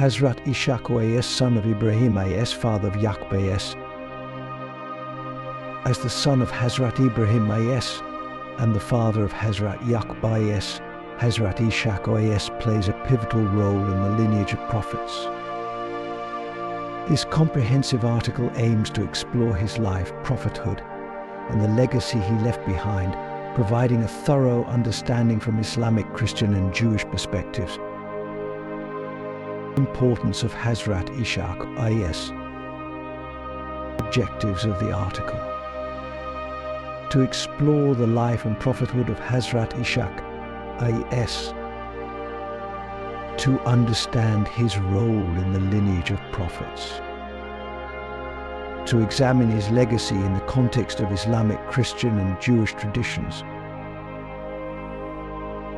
Hazrat Ishaq OAS, son of Ibrahim AS, father of Yaqub AS. As the son of Hazrat Ibrahim AS and the father of Hazrat Yaqub AS, Hazrat Ishaq OAS plays a pivotal role in the lineage of prophets. This comprehensive article aims to explore his life, prophethood, and the legacy he left behind, providing a thorough understanding from Islamic, Christian, and Jewish perspectives. Importance of Hazrat Ishaq AS. Objectives of the article: to explore the life and prophethood of Hazrat Ishaq AS, to understand his role in the lineage of prophets, to examine his legacy in the context of Islamic, Christian, and Jewish traditions,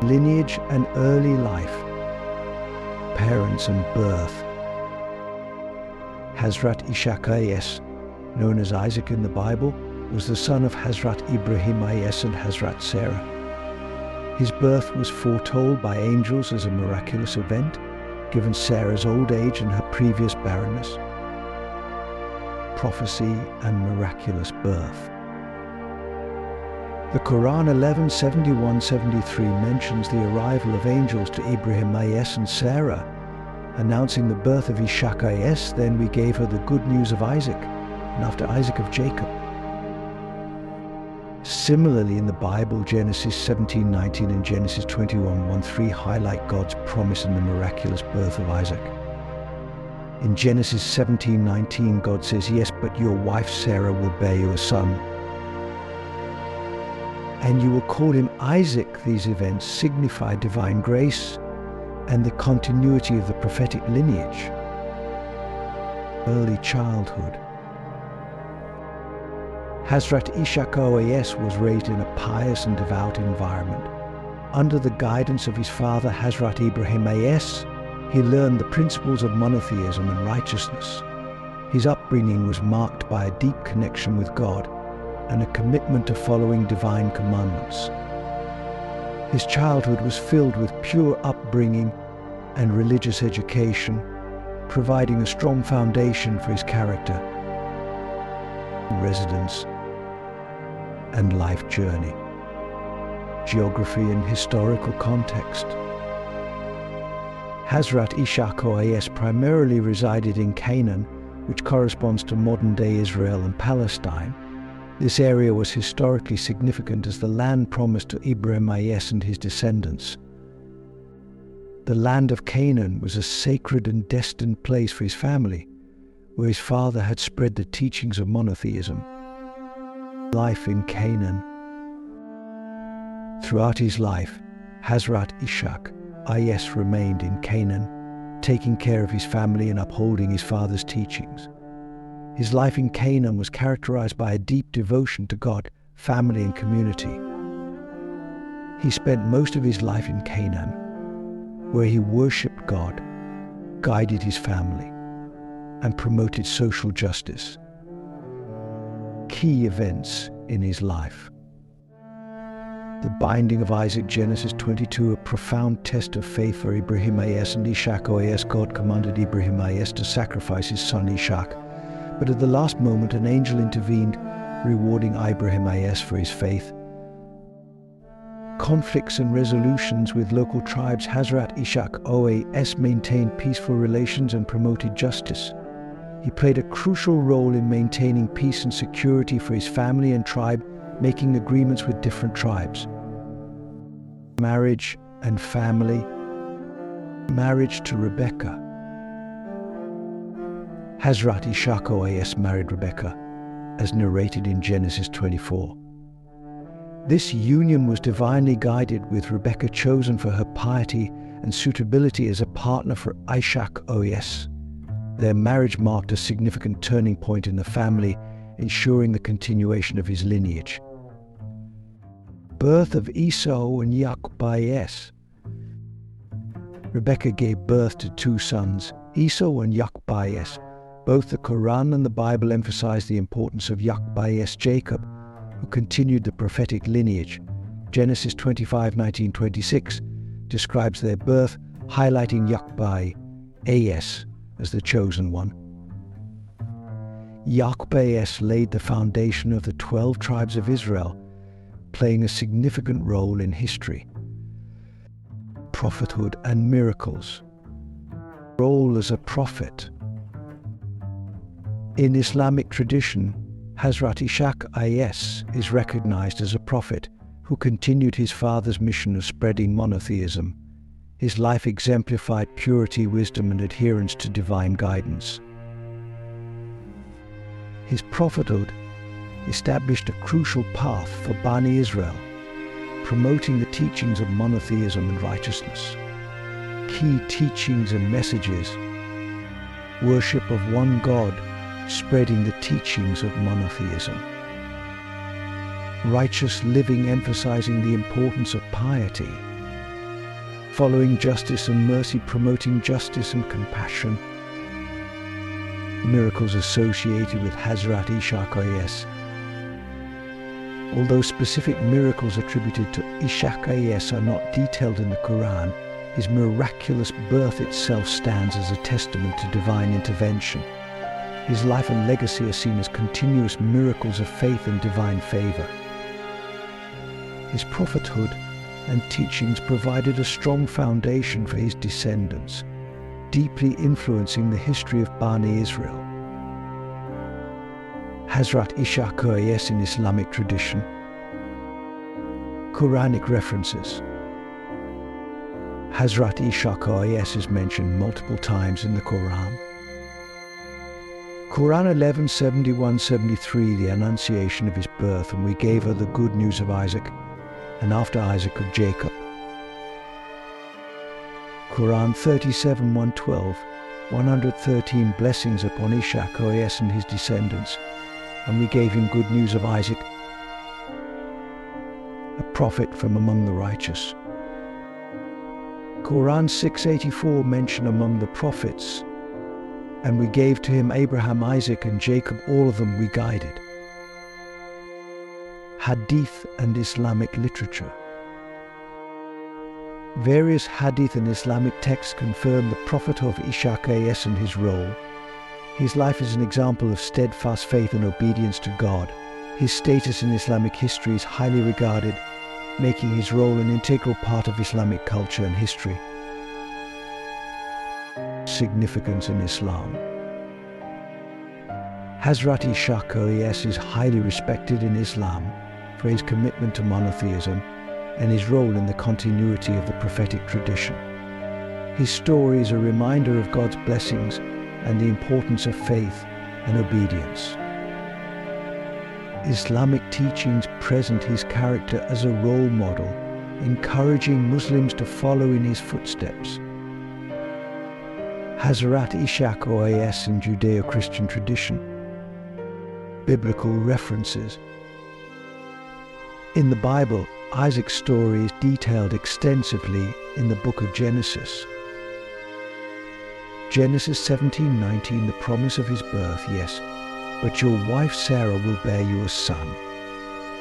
lineage and early life, parents and birth. Hazrat Ishaq AS, known as Isaac in the Bible, was the son of Hazrat Ibrahim AS and Hazrat Sarah. His birth was foretold by angels as a miraculous event, given Sarah's old age and her previous barrenness. Prophecy and miraculous birth. The Quran 11:71-73 mentions the arrival of angels to Ibrahim AS and Sarah, announcing the birth of Ishaq AS. Then we gave her the good news of Isaac, and after Isaac of Jacob. Similarly, in the Bible, Genesis 17:19 and Genesis 21:1-3 highlight God's promise in the miraculous birth of Isaac. In Genesis 17:19, God says, "Yes, but your wife Sarah will bear you a son, and you will call him Isaac." These events signify divine grace and the continuity of the prophetic lineage. Early childhood. Hazrat Ishaq OAS was raised in a pious and devout environment. Under the guidance of his father Hazrat Ibrahim AS, he learned the principles of monotheism and righteousness. His upbringing was marked by a deep connection with God and a commitment to following divine commandments. His childhood was filled with pure upbringing and religious education, providing a strong foundation for his character, residence, and life journey. Geography and historical context. Hazrat Ishaq OAS primarily resided in Canaan, which corresponds to modern-day Israel and Palestine. This area was historically significant as the land promised to Ibrahim AS and his descendants. The land of Canaan was a sacred and destined place for his family, where his father had spread the teachings of monotheism. Life in Canaan. Throughout his life, Hazrat Ishaq AS remained in Canaan, taking care of his family and upholding his father's teachings. His life in Canaan was characterized by a deep devotion to God, family, and community. He spent most of his life in Canaan, where he worshipped God, guided his family, and promoted social justice. Key events in his life. The binding of Isaac, Genesis 22, a profound test of faith for Ibrahim AS and Ishaq OAS. God commanded Ibrahim AS to sacrifice his son Ishaq, but at the last moment an angel intervened, rewarding Ibrahim AS for his faith. Conflicts and resolutions with local tribes. Hazrat Ishaq OAS maintained peaceful relations and promoted justice. He played a crucial role in maintaining peace and security for his family and tribe, making agreements with different tribes. Marriage and family. Marriage to Rebecca. Hazrat Ishaq OAS married Rebecca, as narrated in Genesis 24. This union was divinely guided, with Rebecca chosen for her piety and suitability as a partner for Ishaq OAS. Their marriage marked a significant turning point in the family, ensuring the continuation of his lineage. Birth of Esau and Yaqub AS. Rebecca gave birth to two sons, Esau and Yaqub AS. Both the Quran and the Bible emphasize the importance of Yaqub AS Jacob, who continued the prophetic lineage. Genesis 25:19-26 describes their birth, highlighting Yaqub A.S. as the chosen one. Yaqub A.S. laid the foundation of the 12 tribes of Israel, playing a significant role in history, prophethood and miracles. Role as a prophet. In Islamic tradition, Hazrat Ishaq A.S. is recognized as a prophet who continued his father's mission of spreading monotheism. His life exemplified purity, wisdom, and adherence to divine guidance. His prophethood established a crucial path for Bani Israel, promoting the teachings of monotheism and righteousness. Key teachings and messages: worship of one God, spreading the teachings of monotheism. Righteous living, emphasizing the importance of piety. Following justice and mercy, promoting justice and compassion. Miracles associated with Hazrat Ishaq A.S. Although specific miracles attributed to Ishaq A.S. are not detailed in the Quran, his miraculous birth itself stands as a testament to divine intervention. His life and legacy are seen as continuous miracles of faith and divine favor. His prophethood and teachings provided a strong foundation for his descendants, deeply influencing the history of Bani Israel. Hazrat Ishaq A.S. in Islamic tradition. Quranic references. Hazrat Ishaq A.S. is mentioned multiple times in the Quran. Quran 11:71-73, the annunciation of his birth, and we gave her the good news of Isaac, and after Isaac of Jacob. Quran 37:112, 113 blessings upon Ishaq A.S. and his descendants, and we gave him good news of Isaac, a prophet from among the righteous. Quran 6:84 mention among the prophets, and we gave to him Abraham, Isaac, and Jacob, all of them we guided. Hadith and Islamic literature. Various hadith and Islamic texts confirm the prophethood of Ishaq A.S. and his role. His life is an example of steadfast faith and obedience to God. His status in Islamic history is highly regarded, making his role an integral part of Islamic culture and history. Significance in Islam. Hazrat Ishaq A.S. is highly respected in Islam for his commitment to monotheism and his role in the continuity of the prophetic tradition. His story is a reminder of God's blessings and the importance of faith and obedience. Islamic teachings present his character as a role model, encouraging Muslims to follow in his footsteps. Hazrat Ishaq A.S. in Judeo-Christian tradition. Biblical references. In the Bible, Isaac's story is detailed extensively in the book of Genesis. Genesis 17:19, the promise of his birth, yes, but your wife Sarah will bear you a son,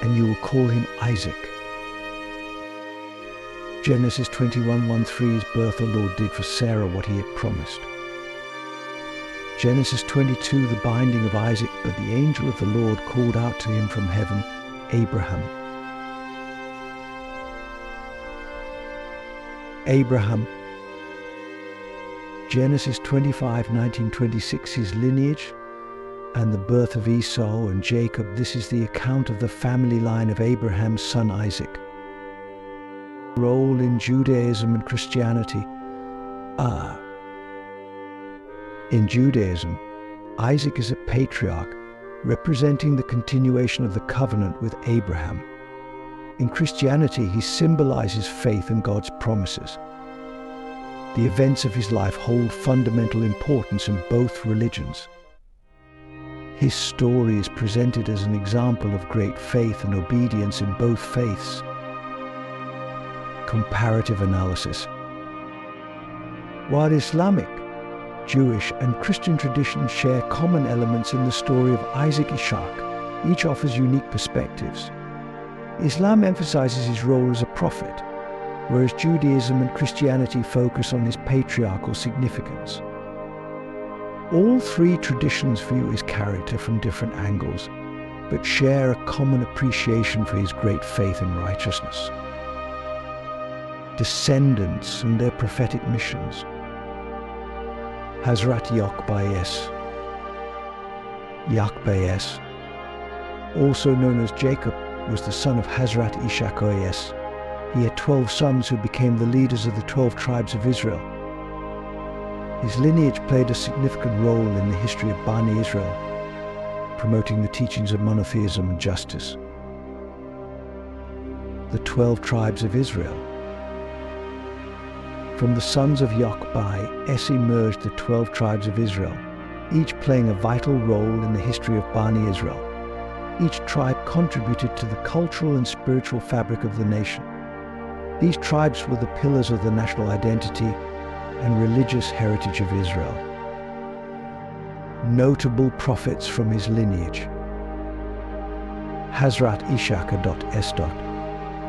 and you will call him Isaac. Genesis 21:13, his birth the Lord did for Sarah what he had promised. Genesis 22, the binding of Isaac, but the angel of the Lord called out to him from heaven, Abraham. Abraham. Genesis 25:19-26, his lineage and the birth of Esau and Jacob. This is the account of the family line of Abraham's son Isaac. Role in Judaism and Christianity. In Judaism, Isaac is a patriarch representing the continuation of the covenant with Abraham. In Christianity, he symbolizes faith in God's promises. The events of his life hold fundamental importance in both religions. His story is presented as an example of great faith and obedience in both faiths. Comparative analysis. While Islamic, Jewish, and Christian traditions share common elements in the story of Isaac Ishaq, each offers unique perspectives. Islam emphasizes his role as a prophet, whereas Judaism and Christianity focus on his patriarchal significance. All three traditions view his character from different angles, but share a common appreciation for his great faith and righteousness. Descendants and their prophetic missions. Hazrat Yaqub, also known as Jacob, was the son of Hazrat Ishaq. He had 12 sons who became the leaders of the 12 tribes of Israel. His lineage played a significant role in the history of Bani Israel, promoting the teachings of monotheism and justice. The 12 tribes of Israel. From the sons of Yaqub emerged the 12 tribes of Israel, each playing a vital role in the history of Bani Israel. Each tribe contributed to the cultural and spiritual fabric of the nation. These tribes were the pillars of the national identity and religious heritage of Israel. Notable prophets from his lineage. Hazrat Ishaq.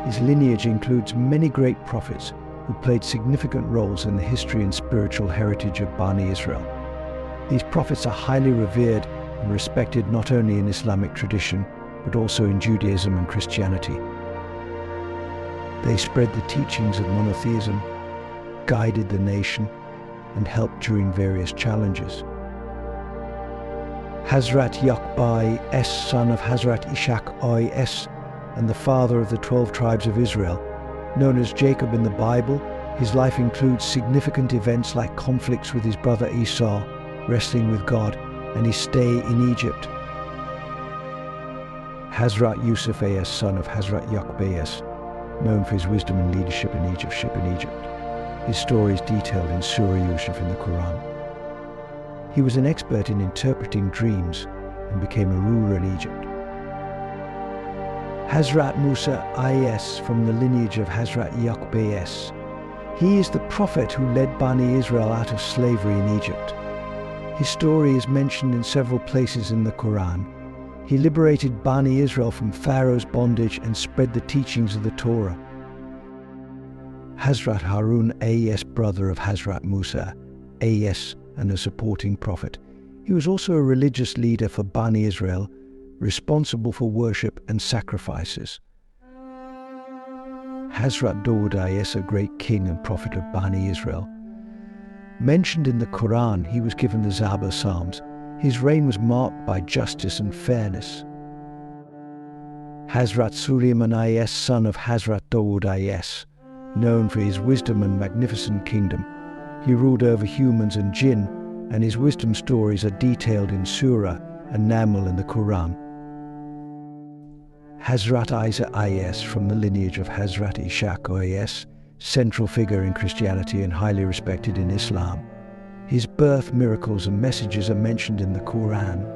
His lineage includes many great prophets who played significant roles in the history and spiritual heritage of Bani Israel. These prophets are highly revered and respected not only in Islamic tradition, but also in Judaism and Christianity. They spread the teachings of monotheism, guided the nation, and helped during various challenges. Hazrat Yaqub, son of Hazrat Ishaq, and the father of the 12 tribes of Israel, known as Jacob in the Bible. His life includes significant events like conflicts with his brother Esau, wrestling with God, and his stay in Egypt. Hazrat Yusuf, son of Hazrat Yaqub, known for his wisdom and leadership in Egypt. His story is detailed in Surah Yusuf in the Quran. He was an expert in interpreting dreams and became a ruler in Egypt. Hazrat Musa is from the lineage of Hazrat Yaqub. He is the prophet who led Bani Israel out of slavery in Egypt. His story is mentioned in several places in the Quran. He liberated Bani Israel from Pharaoh's bondage and spread the teachings of the Torah. Hazrat Harun, brother of Hazrat Musa, and a supporting prophet. He was also a religious leader for Bani Israel, responsible for worship and sacrifices. Hazrat Dawood, a great king and prophet of Bani Israel. Mentioned in the Quran, he was given the Zabur Psalms. His reign was marked by justice and fairness. Hazrat Sulaiman, son of Hazrat Dawood, known for his wisdom and magnificent kingdom. He ruled over humans and jinn, and his wisdom stories are detailed in Surah and Naml in the Quran. Hazrat Isa, from the lineage of Hazrat Ishaq, central figure in Christianity and highly respected in Islam. His birth, miracles and messages are mentioned in the Quran.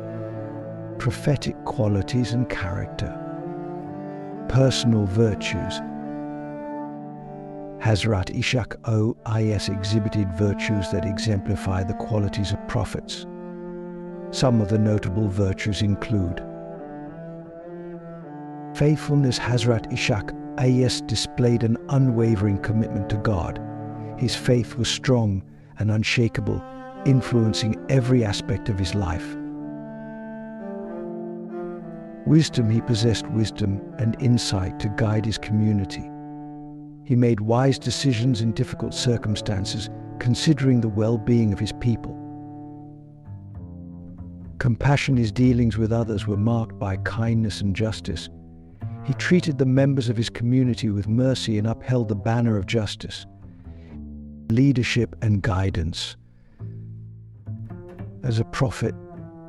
Prophetic qualities and character. Personal virtues. Hazrat Ishaq exhibited virtues that exemplify the qualities of prophets. Some of the notable virtues include faithfulness. Hazrat Ishaq displayed an unwavering commitment to God. His faith was strong and unshakable, influencing every aspect of his life. Wisdom. He possessed wisdom and insight to guide his community. He made wise decisions in difficult circumstances, considering the well-being of his people. Compassion. His dealings with others were marked by kindness and justice. He treated the members of his community with mercy and upheld the banner of justice. Leadership and guidance. As a prophet,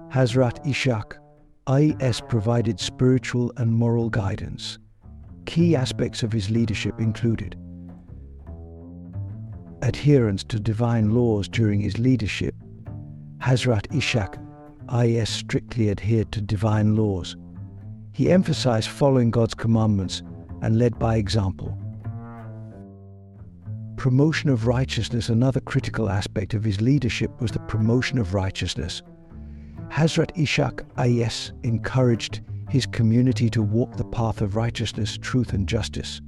Hazrat Ishaq provided spiritual and moral guidance. Key aspects of his leadership included adherence to divine laws. During his leadership, Hazrat Ishaq strictly adhered to divine laws. He emphasized following God's commandments and led by example. Promotion of righteousness. Another critical aspect of his leadership was the promotion of righteousness. Hazrat Ishaq encouraged his community to walk the path of righteousness, truth and justice.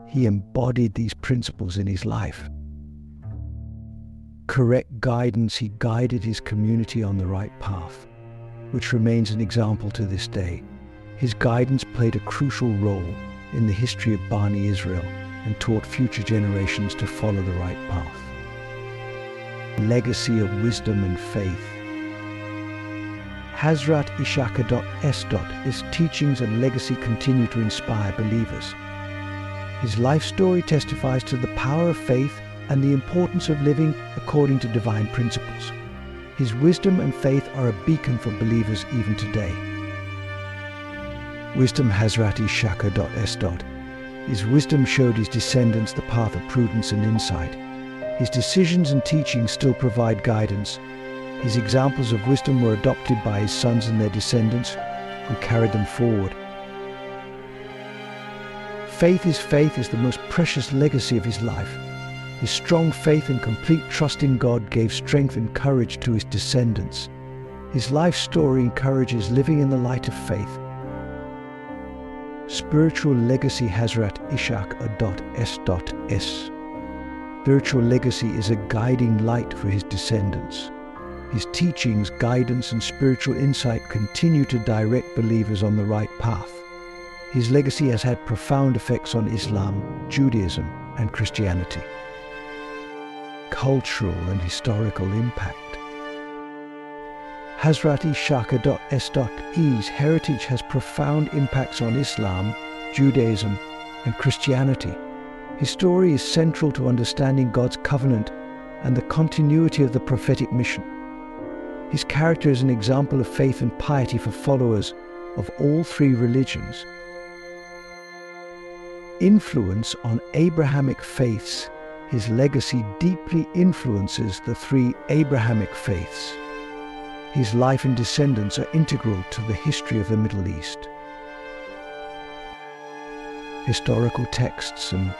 He embodied these principles in his life. correct guidance, he guided his community on the right path, which remains an example to this day. His guidance played a crucial role in the history of Bani Israel and taught future generations to follow the right path. Legacy of wisdom and faith. Hazrat Ishaq. His teachings and legacy continue to inspire believers. His life story testifies to the power of faith and the importance of living according to divine principles. His wisdom and faith are a beacon for believers even today. Wisdom. Hazrat Ishaq. His wisdom showed his descendants the path of prudence and insight. His decisions and teachings still provide guidance. His examples of wisdom were adopted by his sons and their descendants, who carried them forward. Faith is the most precious legacy of his life. His strong faith and complete trust in God gave strength and courage to his descendants. His life story encourages living in the light of faith. Spiritual legacy. Hazrat Ishaq. S. Spiritual legacy is a guiding light for his descendants. His teachings, guidance, and spiritual insight continue to direct believers on the right path. His legacy has had profound effects on Islam, Judaism, and Christianity. Cultural and historical impact. Hazrat Ishaq. S.'s heritage has profound impacts on Islam, Judaism, and Christianity. His story is central to understanding God's covenant and the continuity of the prophetic mission. His character is an example of faith and piety for followers of all three religions. Influence on Abrahamic faiths. His legacy deeply influences the three Abrahamic faiths. His life and descendants are integral to the history of the Middle East. Historical texts and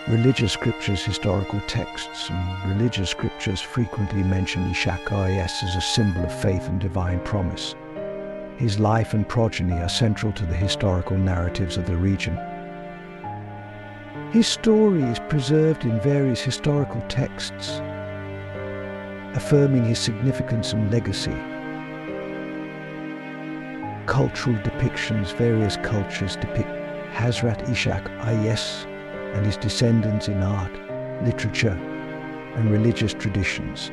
religious scriptures. Historical texts and religious scriptures frequently mention Ishaq as a symbol of faith and divine promise. His life and progeny are central to the historical narratives of the region. His story is preserved in various historical texts, affirming his significance and legacy. Cultural depictions. Various cultures depict Hazrat Ishaq and his descendants in art, literature, and religious traditions.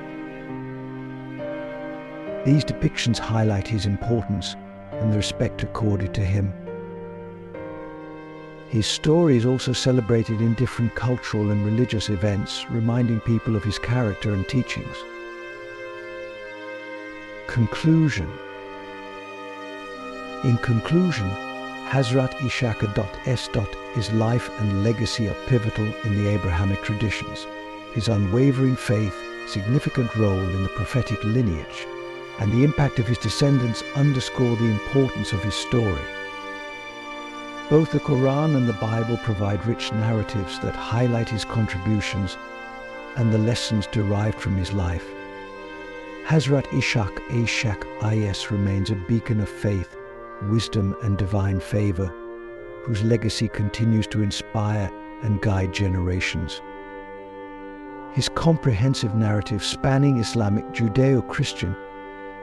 These depictions highlight his importance and the respect accorded to him. His story is also celebrated in different cultural and religious events, reminding people of his character and teachings. Conclusion. In conclusion, Hazrat Ishaq. S. His life and legacy are pivotal in the Abrahamic traditions. His unwavering faith, significant role in the prophetic lineage, and the impact of his descendants underscore the importance of his story. Both the Quran and the Bible provide rich narratives that highlight his contributions and the lessons derived from his life. Hazrat Ishaq remains a beacon of faith, wisdom, and divine favor, whose legacy continues to inspire and guide generations. His comprehensive narrative spanning Islamic, Judeo-Christian,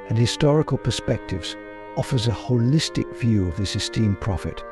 and historical perspectives offers a holistic view of this esteemed prophet.